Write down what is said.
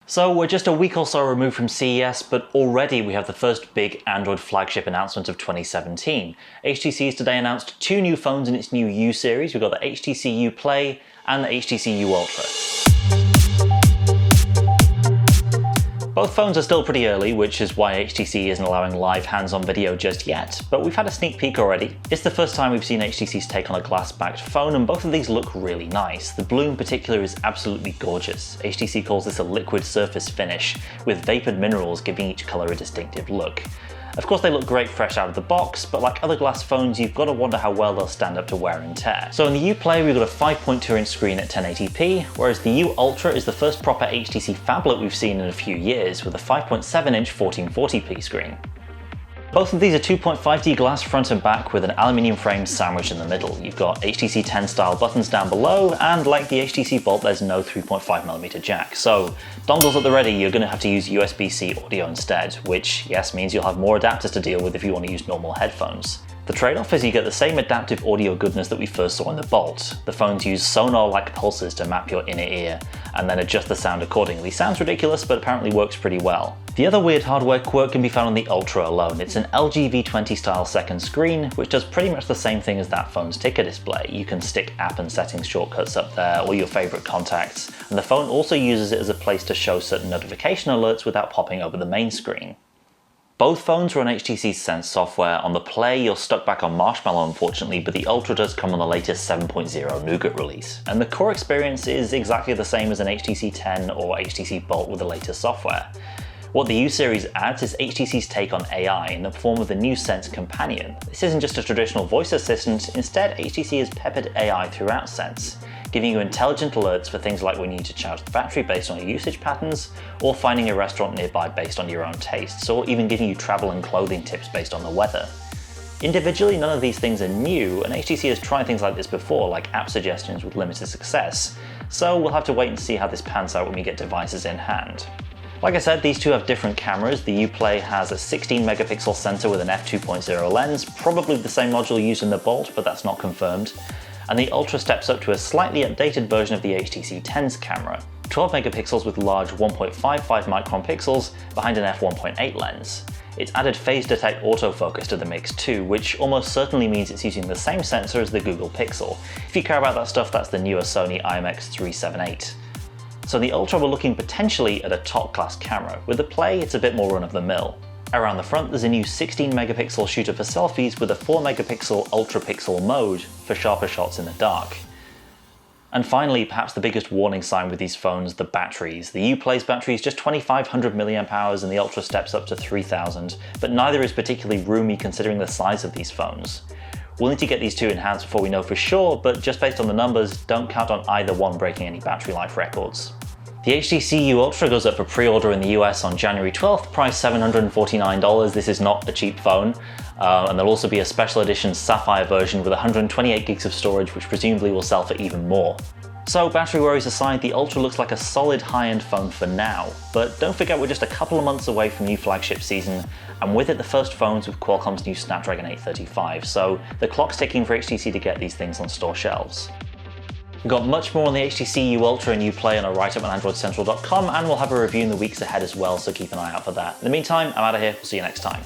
So we're just a week or so removed from CES, but already we have the first big Android flagship announcement of 2017. HTC has today announced two new phones in its new U series. We've got the HTC U Play and the HTC U Ultra. Both phones are still pretty early, which is why HTC isn't allowing live hands-on video just yet, but we've had a sneak peek already. It's the first time we've seen HTC's take on a glass-backed phone, and both of these look really nice. The blue in particular is absolutely gorgeous. HTC calls this a liquid surface finish, with vapored minerals giving each colour a distinctive look. Of course they look great fresh out of the box, but like other glass phones, you've got to wonder how well they'll stand up to wear and tear. So in the U Play we've got a 5.2-inch screen at 1080p, whereas the U Ultra is the first proper HTC phablet we've seen in a few years, with a 5.7-inch 1440p screen. Both of these are 2.5D glass front and back with an aluminium frame sandwiched in the middle. You've got HTC 10 style buttons down below, and like the HTC Bolt there's no 3.5mm jack. So dongles at the ready, you're going to have to use USB-C audio instead, which yes means you'll have more adapters to deal with if you want to use normal headphones. The trade-off is you get the same adaptive audio goodness that we first saw in the Bolt. The phones use sonar-like pulses to map your inner ear, and then adjust the sound accordingly. Sounds ridiculous, but apparently works pretty well. The other weird hardware quirk can be found on the Ultra alone. It's an LG V20 style second screen, which does pretty much the same thing as that phone's ticker display. You can stick app and settings shortcuts up there, or your favourite contacts, and the phone also uses it as a place to show certain notification alerts without popping over the main screen. Both phones run HTC's Sense software. On the Play, you're stuck back on Marshmallow unfortunately, but the Ultra does come on the latest 7.0 Nougat release. And the core experience is exactly the same as an HTC 10 or HTC Bolt with the latest software. What the U series adds is HTC's take on AI in the form of the new Sense Companion. This isn't just a traditional voice assistant, instead HTC has peppered AI throughout Sense, giving you intelligent alerts for things like when you need to charge the battery based on your usage patterns, or finding a restaurant nearby based on your own tastes, or even giving you travel and clothing tips based on the weather. Individually, none of these things are new, and HTC has tried things like this before, like app suggestions with limited success, so we'll have to wait and see how this pans out when we get devices in hand. Like I said, these two have different cameras. The U Play has a 16-megapixel sensor with an f2.0 lens, probably the same module used in the Bolt, but that's not confirmed. And the Ultra steps up to a slightly updated version of the HTC 10's camera, 12 megapixels with large 1.55 micron pixels behind an f1.8 lens. It's added phase detect autofocus to the mix too, which almost certainly means it's using the same sensor as the Google Pixel. If you care about that stuff, that's the newer Sony IMX378. So in the Ultra we're looking potentially at a top-class camera. With the Play it's a bit more run-of-the-mill. Around the front there's a new 16-megapixel shooter for selfies with a 4-megapixel ultra-pixel mode for sharper shots in the dark. And finally, perhaps the biggest warning sign with these phones, the batteries. The U Play's battery is just 2500 mAh and the Ultra steps up to 3000, but neither is particularly roomy considering the size of these phones. We'll need to get these two in hands before we know for sure, but just based on the numbers, don't count on either one breaking any battery life records. The HTC U Ultra goes up for pre-order in the US on January 12th, priced $749. This is not a cheap phone, and there'll also be a special edition Sapphire version with 128 gigs of storage, which presumably will sell for even more. So battery worries aside, the Ultra looks like a solid high-end phone for now, but don't forget we're just a couple of months away from new flagship season, and with it the first phones with Qualcomm's new Snapdragon 835, so the clock's ticking for HTC to get these things on store shelves. We've got much more on the HTC U Ultra and U Play on our write-up on AndroidCentral.com, and we'll have a review in the weeks ahead as well, so keep an eye out for that. In the meantime, I'm out of here, we'll see you next time.